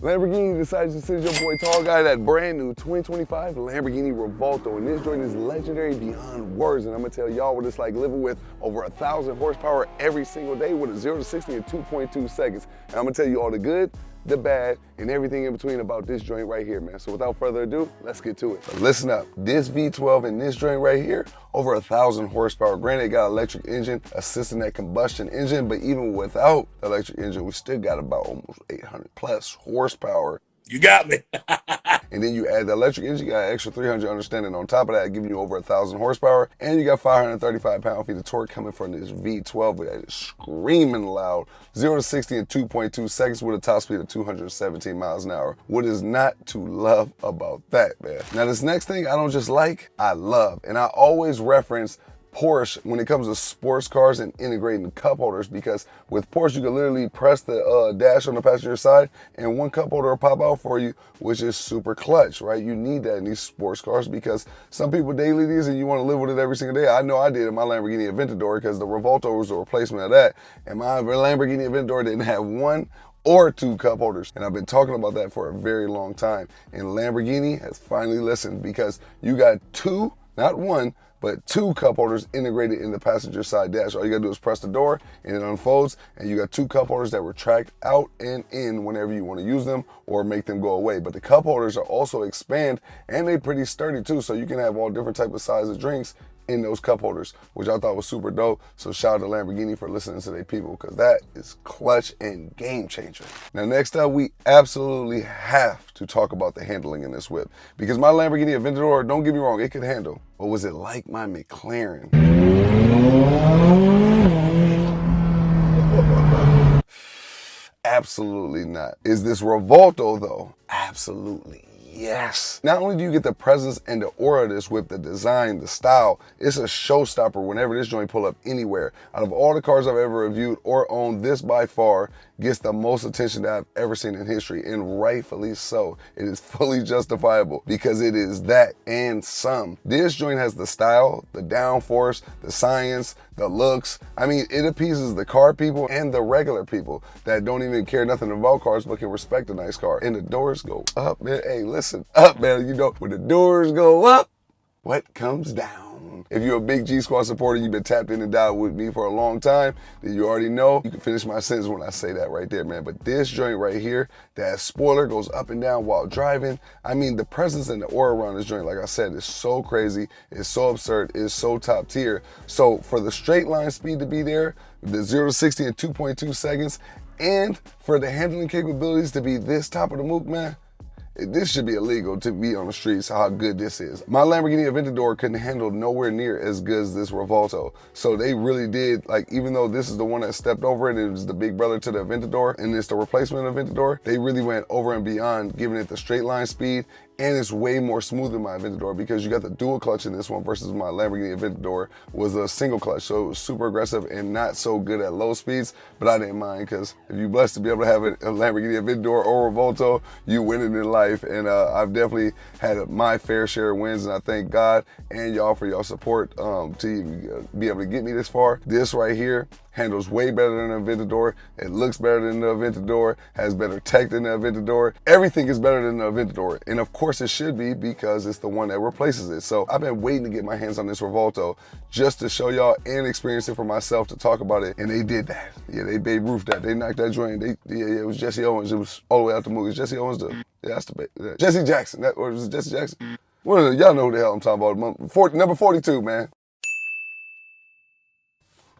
Lamborghini decided to send your boy Tall Guy that brand new 2025 Lamborghini Revuelto, and this joint is legendary beyond words. And I'm gonna tell y'all what it's like living with over 1,000 horsepower every single day with a 0 to 60 in 2.2 seconds. And I'm gonna tell you all the good, the bad, and everything in between about this joint right here, man. So without further ado, let's get to it. But listen up, this V12 in this joint right here, over 1,000 horsepower. Granted, it got electric engine, assisting that combustion engine, but even without electric engine, we still got about almost 800 plus horsepower. You got me. And then you add the electric engine, you got an extra 300 understanding on top of that, giving you over 1,000 horsepower. And you got 535 pound-feet of torque coming from this V12 that is screaming loud. 0 to 60 in 2.2 seconds with a top speed of 217 miles an hour. What is not to love about that, man? Now this next thing I don't just like, I love. And I always reference Porsche when it comes to sports cars and integrating cup holders, because with Porsche you can literally press the dash on the passenger side and one cup holder will pop out for you, which is super clutch, right? You need that in these sports cars because some people daily these and you want to live with it every single day. I know I did in my Lamborghini Aventador because the Revuelto was a replacement of that, and my Lamborghini Aventador didn't have one or two cup holders. And I've been talking about that for a very long time. And Lamborghini has finally listened because you got two, not one, but two cup holders integrated in the passenger side dash. All you gotta do is press the door and it unfolds, and you got two cup holders that retract out and in whenever you wanna use them or make them go away. But the cup holders are also expand and they pretty sturdy too, so you can have all different type of size of drinks in those cup holders, which I thought was super dope. So shout out to Lamborghini for listening to their people, because that is clutch and game changer. Now next up, we absolutely have to talk about the handling in this whip, because my Lamborghini Aventador, don't get me wrong, it could handle, but was it like my McLaren? Absolutely not. Is this Revuelto though? Absolutely yes. Not only do you get the presence and the aura of this whip, the design, the style, it's a showstopper whenever this joint pull up anywhere. Out of all the cars I've ever reviewed or owned, this by far gets the most attention that I've ever seen in history, and rightfully so. It is fully justifiable because it is that and some. This joint has the style, the downforce, the science, the looks. I mean, it appeases the car people and the regular people that don't even care nothing about cars but can respect a nice car. And the doors go up, man. Hey, listen, up, man. You know, when the doors go up, what comes down? If you're a big G Squad supporter, you've been tapped in and dialed with me for a long time, then you already know. You can finish my sentence when I say that right there, man. But this joint right here, that spoiler goes up and down while driving. I mean, the presence and the aura around this joint, like I said, is so crazy, it's so absurd, it's so top tier. So for the straight line speed to be there, the 0 to 60 in 2.2 seconds, and for the handling capabilities to be this top of the mook, man, this should be illegal to be on the streets, how good this is. My Lamborghini Aventador couldn't handle nowhere near as good as this Revuelto. So they really did, like, even though this is the one that stepped over it, it was the big brother to the Aventador, and it's the replacement of Aventador, they really went over and beyond, giving it the straight line speed. And it's way more smooth than my Aventador because you got the dual clutch in this one versus my Lamborghini Aventador was a single clutch. So it was super aggressive and not so good at low speeds, but I didn't mind because if you're blessed to be able to have a Lamborghini Aventador or Revuelto, you winning in life. And I've definitely had my fair share of wins, and I thank God and y'all for y'all support to even be able to get me this far. This right here handles way better than the Aventador. It looks better than the Aventador, has better tech than the Aventador. Everything is better than the Aventador. And of course it should be because it's the one that replaces it. So I've been waiting to get my hands on this Revuelto just to show y'all and experience it for myself to talk about it. And they did that. Yeah, they Babe Ruthed that. They knocked that joint. It was Jesse Owens. It was all the way out the movie. Jesse Owens, that's the Jesse Jackson. Or was it Jesse Jackson? Well, y'all know who the hell I'm talking about. Number 42, man.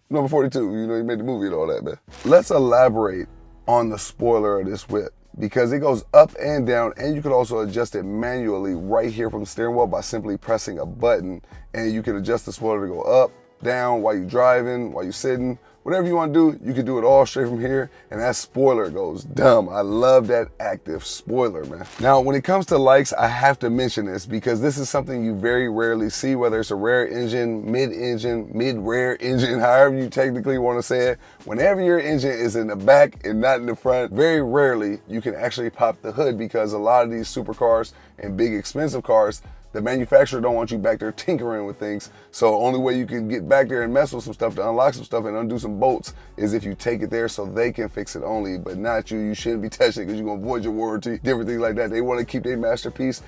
Number 42, you know, he made the movie and all that, man. Let's elaborate on the spoiler of this whip, because it goes up and down, and you can also adjust it manually right here from the steering wheel by simply pressing a button, and you can adjust the spoiler to go up, down, while you're driving, while you're sitting, whatever you want to do, you can do it all straight from here, and that spoiler goes dumb. I love that active spoiler, man. Now, when it comes to likes, I have to mention this because this is something you very rarely see, whether it's a rare engine, mid-rare engine, however you technically want to say it. Whenever your engine is in the back and not in the front, very rarely you can actually pop the hood, because a lot of these supercars and big expensive cars, the manufacturer don't want you back there tinkering with things. So only way you can get back there and mess with some stuff to unlock some stuff and undo some bolts is if you take it there so they can fix it only, but not you. You shouldn't be touching it because you're gonna void your warranty, different things like that. They want to keep their masterpiece,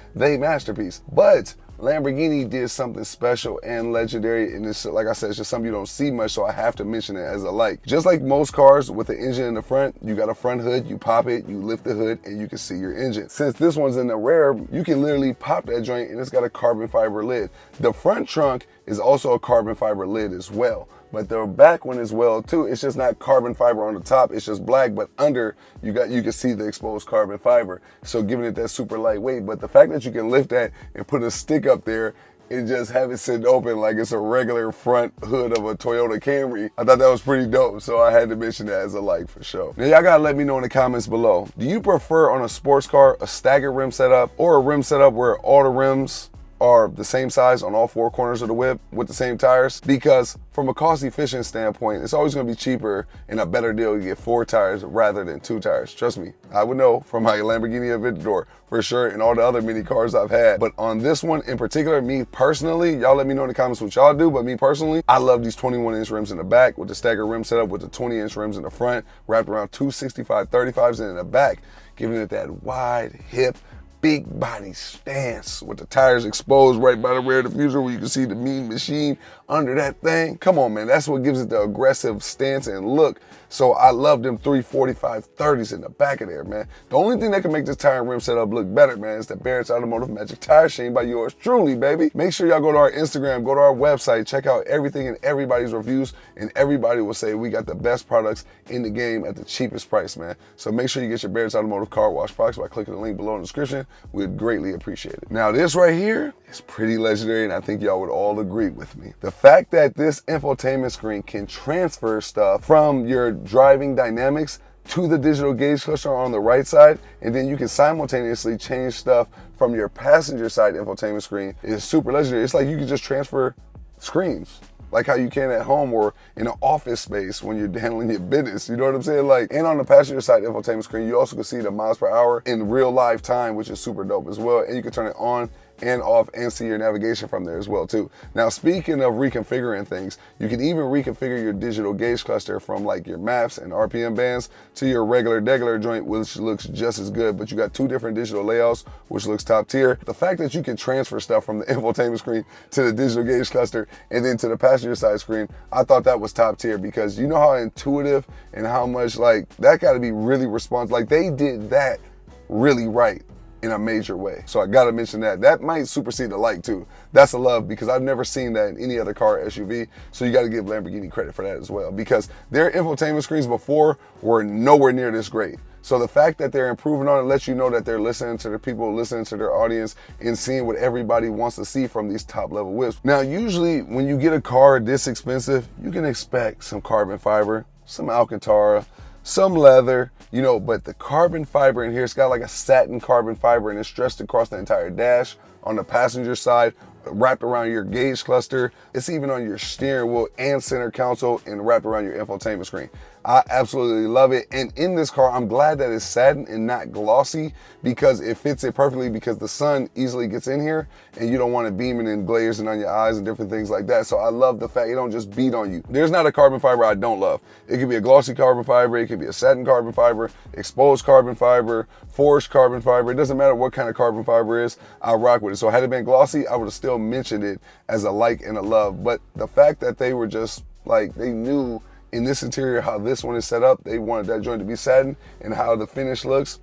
But Lamborghini did something special and legendary, and it's, like I said, it's just something you don't see much, so I have to mention it as a like. Just like most cars with the engine in the front, you got a front hood, you pop it, you lift the hood, and you can see your engine. Since this one's in the rear, you can literally pop that joint and it's got a carbon fiber lid. The front trunk is also a carbon fiber lid as well. But the back one as well too. It's just not carbon fiber on the top, it's just black, but under you can see the exposed carbon fiber. So giving it that super lightweight. But the fact that you can lift that and put a stick up there and just have it sitting open like it's a regular front hood of a Toyota Camry, I thought that was pretty dope. So I had to mention that as a like for sure. Now y'all gotta let me know in the comments below. Do you prefer on a sports car a staggered rim setup or a rim setup where all the rims are the same size on all four corners of the whip with the same tires? Because from a cost efficient standpoint, it's always gonna be cheaper and a better deal to get 4 tires rather than 2 tires. Trust me, I would know from my Lamborghini Aventador for sure and all the other mini cars I've had. But on this one in particular, me personally, y'all let me know in the comments what y'all do, but me personally, I love these 21-inch rims in the back with the staggered rim setup with the 20-inch rims in the front, wrapped around 2 65/35s in the back, giving it that wide hip, big body stance with the tires exposed right by the rear diffuser where you can see the mean machine under that thing. Come on, man, that's what gives it the aggressive stance and look. So I love them 345/30s in the back of there, man. The only thing that can make this tire and rim setup look better, man, is the Barrett's Automotive Magic Tire Sheen by yours truly, baby. Make sure y'all go to our Instagram, go to our website, check out everything and everybody's reviews, and everybody will say we got the best products in the game at the cheapest price, man. So make sure you get your Barrett's Automotive car wash products by clicking the link below in the description. We'd greatly appreciate it. Now this right here is pretty legendary, and I think y'all would all agree with me. The fact that this infotainment screen can transfer stuff from your driving dynamics to the digital gauge cluster on the right side, and then you can simultaneously change stuff from your passenger side infotainment screen is super legendary. It's like you can just transfer screens like how you can at home or in an office space when you're handling your business. You know what I'm saying? Like, and on the passenger side infotainment screen, you also can see the miles per hour in real live time, which is super dope as well. And you can turn it on and off and see your navigation from there as well too. Now, speaking of reconfiguring things, you can even reconfigure your digital gauge cluster from like your maps and RPM bands to your regular joint, which looks just as good, but you got 2 different digital layouts, which looks top tier. The fact that you can transfer stuff from the infotainment screen to the digital gauge cluster and then to the passenger side screen, I thought that was top tier, because you know how intuitive and how much like that got to be really responsive. Like they did that really right in a major way. So I gotta mention that. That might supersede the like too. That's a love, because I've never seen that in any other car SUV. So you gotta give Lamborghini credit for that as well, because their infotainment screens before were nowhere near this great. So the fact that they're improving on it lets you know that they're listening to their people, listening to their audience, and seeing what everybody wants to see from these top level whips. Now, usually when you get a car this expensive, you can expect some carbon fiber, some Alcantara, some leather, you know, but the carbon fiber in here, it's got like a satin carbon fiber, and it's stretched across the entire dash on the passenger side, wrapped around your gauge cluster. It's even on your steering wheel and center console, and wrapped around your infotainment screen. I absolutely love it. And in this car, I'm glad that it's satin and not glossy, because it fits it perfectly, because the sun easily gets in here and you don't want it beaming and glazing on your eyes and different things like that. So I love the fact it don't just beat on you. There's not a carbon fiber I don't love. It could be a glossy carbon fiber, it could be a satin carbon fiber, exposed carbon fiber, forged carbon fiber. It doesn't matter what kind of carbon fiber is, I rock with it. So had it been glossy, I would have still mentioned it as a like and a love. But the fact that they were just like, they knew in this interior how this one is set up, they wanted that joint to be satin, and how the finish looks,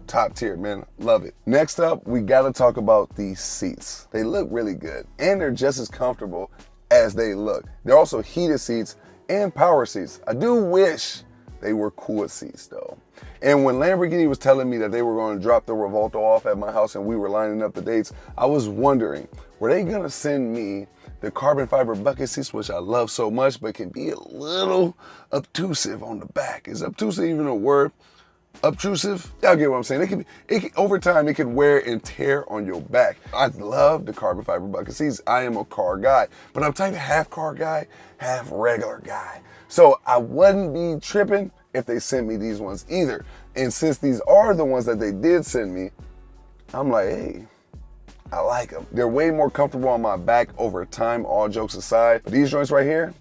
top tier, man. Love it. Next up, we gotta talk about these seats. They look really good, and they're just as comfortable as they look. They're also heated seats and power seats. I do wish they were cooled seats though. And when Lamborghini was telling me that they were going to drop the Revuelto off at my house and we were lining up the dates, I was wondering, were they gonna send me the carbon fiber bucket seats, which I love so much, but can be a little obtrusive on the back? Is obtrusive even a word? Obtrusive? Y'all get what I'm saying. Over time, it can wear and tear on your back. I love the carbon fiber bucket seats. I am a car guy, but I'm type of half car guy, half regular guy. So I wouldn't be tripping if they sent me these ones either. And since these are the ones that they did send me, I'm like, hey, I like them. They're way more comfortable on my back over time, all jokes aside. But these joints right here,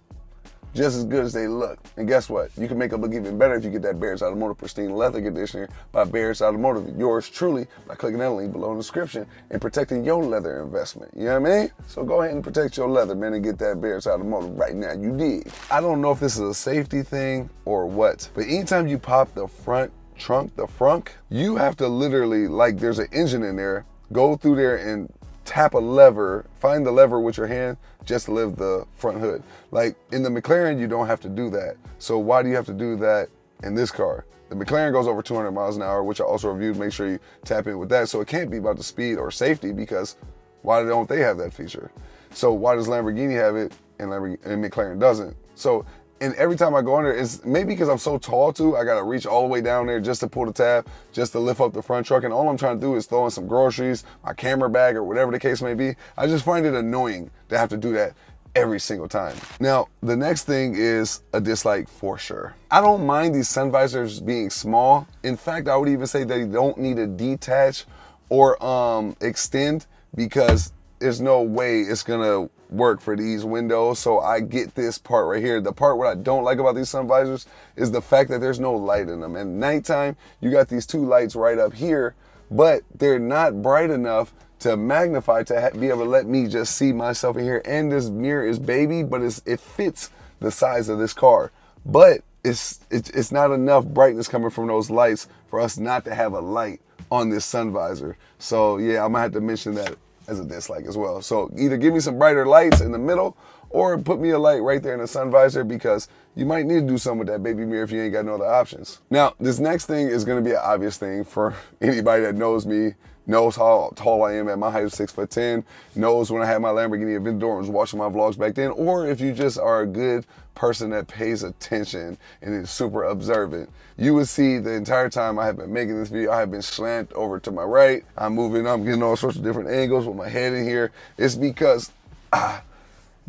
just as good as they look. And guess what? You can make them look even better if you get that Barrett's Automotive Pristine Leather Conditioner by Barrett's Automotive. Yours truly by clicking that link below in the description and protecting your leather investment. You know what I mean? So go ahead and protect your leather, man, and get that Barrett's Automotive right now. You dig? I don't know if this is a safety thing or what, but anytime you pop the front trunk, the frunk, you have to literally, like there's an engine in there, go through there and tap a lever, find the lever with your hand just to lift the front hood. Like in the McLaren, you don't have to do that. So why do you have to do that in this car? The McLaren goes over 200 miles an hour, which I also reviewed. Make sure you tap in with that. So it can't be about the speed or safety, because why don't they have that feature? So why does Lamborghini have it and McLaren doesn't? So, and every time I go under, it's maybe because I'm so tall too, I gotta reach all the way down there just to pull the tab, just to lift up the front truck. And all I'm trying to do is throw in some groceries, my camera bag, or whatever the case may be. I just find it annoying to have to do that every single time. Now, the next thing is a dislike for sure. I don't mind these sun visors being small. In fact, I would even say they don't need to detach or extend, because there's no way it's gonna work for these windows. So I get this part right here. The part what I don't like about these sun visors is the fact that there's no light in them. At nighttime, you got these two lights right up here, but they're not bright enough to magnify to be able to let me just see myself in here. And this mirror is baby, but it fits the size of this car. But it's not enough brightness coming from those lights for us not to have a light on this sun visor. So yeah, I'm gonna have to mention that as a dislike as well. So either give me some brighter lights in the middle, or put me a light right there in the sun visor, because you might need to do something with that baby mirror if you ain't got no other options. Now, this next thing is gonna be an obvious thing for anybody that knows me, knows how tall I am at my height of 6'10", knows when I had my Lamborghini Aventador and was watching my vlogs back then, or if you just are a good person that pays attention and is super observant, you would see the entire time I have been making this video, I have been slant over to my right. I'm moving, I'm getting all sorts of different angles with my head in here. It's because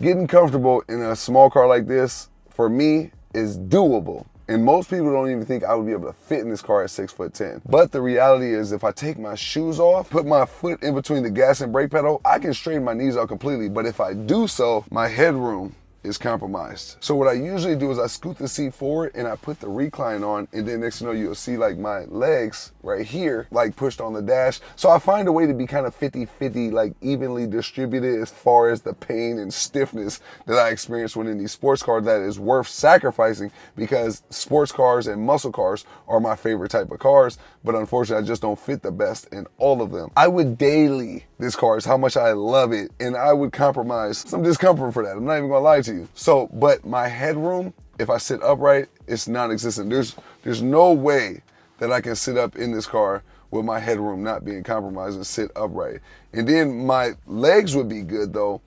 getting comfortable in a small car like this, for me, is doable. And most people don't even think I would be able to fit in this car at 6'10". But the reality is, if I take my shoes off, put my foot in between the gas and brake pedal, I can straighten my knees out completely. But if I do so, my headroom is compromised. So what I usually do is I scoot the seat forward and I put the recline on, and then next thing you know, you'll see like my legs right here, like pushed on the dash. So I find a way to be kind of 50-50, like evenly distributed as far as the pain and stiffness that I experience when in these sports cars, that is worth sacrificing, because sports cars and muscle cars are my favorite type of cars, but unfortunately I just don't fit the best in all of them. I would daily this car is how much I love it, and I would compromise some discomfort for that. I'm not even gonna lie to you. So, but my headroom, if I sit upright, it's non-existent. There's no way that I can sit up in this car with my headroom not being compromised and sit upright. And then my legs would be good though,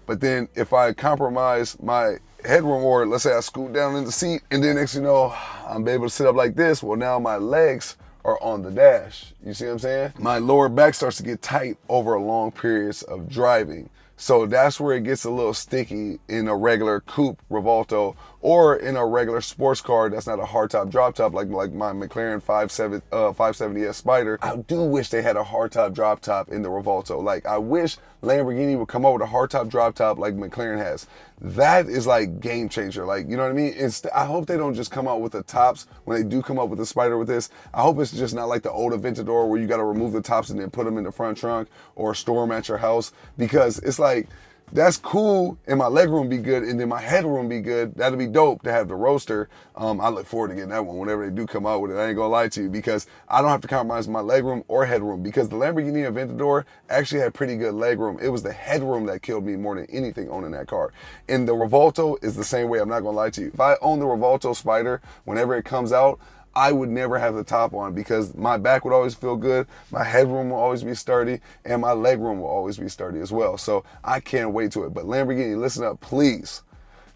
but then if I compromise my headroom, or let's say I scoot down in the seat, and then next you know, I'm able to sit up like this, well now my legs are on the dash. You see what I'm saying? My lower back starts to get tight over long periods of driving. So that's where it gets a little sticky in a regular coupe Revuelto, or in a regular sports car that's not a hardtop drop top like my McLaren 570S Spider. I do wish they had a hardtop drop top in the Revuelto. Like, I wish Lamborghini would come up with a hardtop drop top like McLaren has. That is like game changer. Like, you know what I mean? I hope they don't just come out with the tops when they do come up with the Spider with this. I hope it's just not like the old Aventador where you got to remove the tops and then put them in the front trunk or store them at your house, because it's like, that's cool, and my legroom be good, and then my headroom be good. That'll be dope to have the roadster. I look forward to getting that one whenever they do come out with it. I ain't gonna lie to you, because I don't have to compromise my legroom or headroom, because the Lamborghini Aventador actually had pretty good legroom. It was the headroom that killed me more than anything owning that car. And the Revuelto is the same way. I'm not gonna lie to you. If I own the Revuelto Spider, whenever it comes out, I would never have the top on, because my back would always feel good, my headroom will always be sturdy, and my legroom will always be sturdy as well. So I can't wait to it. But Lamborghini, listen up, please.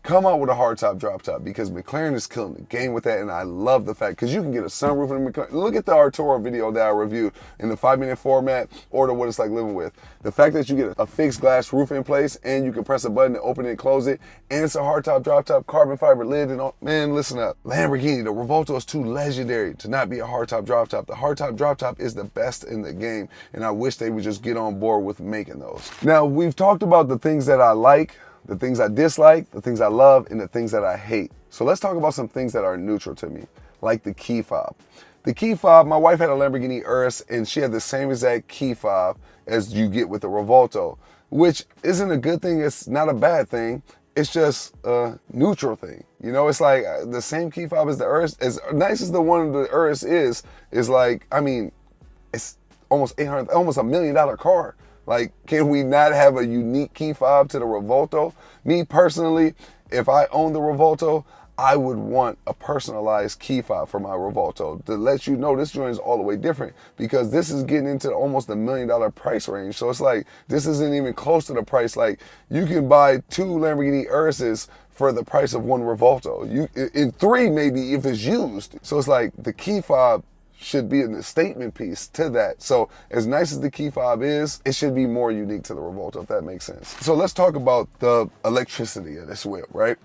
come out with a hardtop drop top, because McLaren is killing the game with that, and I love the fact, because you can get a sunroof in the McLaren. Look at the Arturo video that I reviewed in the 5-minute format, or the what it's like living with. The fact that you get a fixed glass roof in place, and you can press a button to open it and close it, and it's a hardtop drop top, carbon fiber lid, and all. Man, listen up. Lamborghini, the Revuelto is too legendary to not be a hardtop drop top. The hardtop drop top is the best in the game, and I wish they would just get on board with making those. Now, we've talked about the things that I like, the things I dislike, the things I love, and the things that I hate. So let's talk about some things that are neutral to me, like the key fob. The key fob, my wife had a Lamborghini Urus, and she had the same exact key fob as you get with the Revuelto, which isn't a good thing. It's not a bad thing. It's just a neutral thing. You know, it's like the same key fob as the Urus. As nice as the one the Urus is like, I mean, it's almost $800, almost $1 million car. Like, can we not have a unique key fob to the Revuelto? Me personally, if I owned the Revuelto, I would want a personalized key fob for my Revuelto to let you know this joint is all the way different, because this is getting into almost $1 million price range. So it's like, this isn't even close to the price. Like, you can buy 2 Lamborghini Uruses for the price of 1 Revuelto. In 3 maybe if it's used. So it's like the key fob should be a statement piece to that. So as nice as the key fob is, it should be more unique to the Revuelto, if that makes sense. So let's talk about the electricity of this whip, right?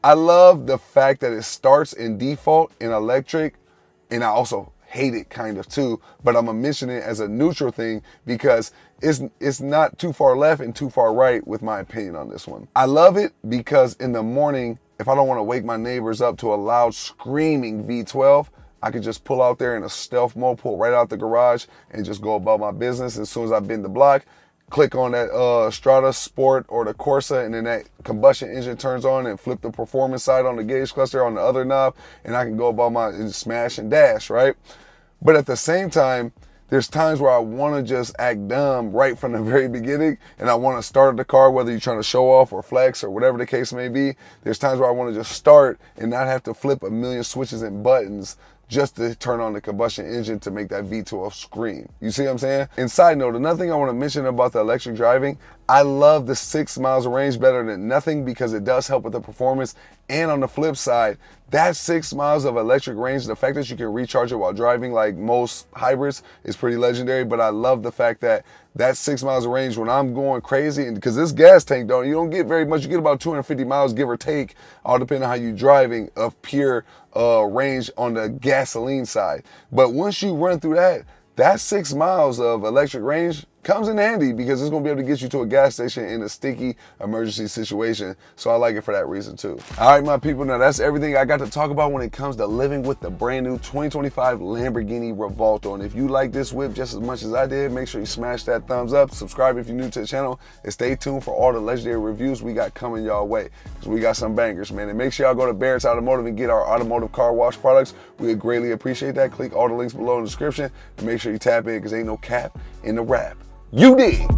I love the fact that it starts in default in electric, and I also hate it kind of too, but I'm gonna mention it as a neutral thing because it's not too far left and too far right with my opinion on this one. I love it because in the morning, if I don't wanna wake my neighbors up to a loud screaming V12, I could just pull out there in a stealth mode, pull right out the garage, and just go about my business. As soon as I bend the block, click on that Strata Sport or the Corsa, and then that combustion engine turns on, and flip the performance side on the gauge cluster on the other knob, and I can go about my and smash and dash, right? But at the same time, there's times where I want to just act dumb right from the very beginning, and I want to start the car, whether you're trying to show off or flex or whatever the case may be. There's times where I want to just start and not have to flip a million switches and buttons just to turn on the combustion engine to make that V12 scream. You see what I'm saying? And side note, another thing I want to mention about the electric driving, I love the 6 miles of range better than nothing because it does help with the performance. And on the flip side, that 6 miles of electric range, the fact that you can recharge it while driving like most hybrids is pretty legendary. But I love the fact that that 6 miles of range when I'm going crazy, and because this gas tank you don't get very much, you get about 250 miles give or take, all depending on how you're driving, of pure range on the gasoline side. But once you run through that 6 miles of electric range comes in handy because it's going to be able to get you to a gas station in a sticky emergency situation. So I like it for that reason too. All right, my people, now that's everything I got to talk about when it comes to living with the brand new 2025 Lamborghini Revuelto. And if you like this whip just as much as I did, make sure you smash that thumbs up, subscribe if you're new to the channel, and stay tuned for all the legendary reviews we got coming y'all way, because we got some bangers, man. And make sure y'all go to Barrett's Automotive and get our automotive car wash products. We would greatly appreciate that. Click all the links below in the description and make sure you tap in, because ain't no cap in the rap. You dig?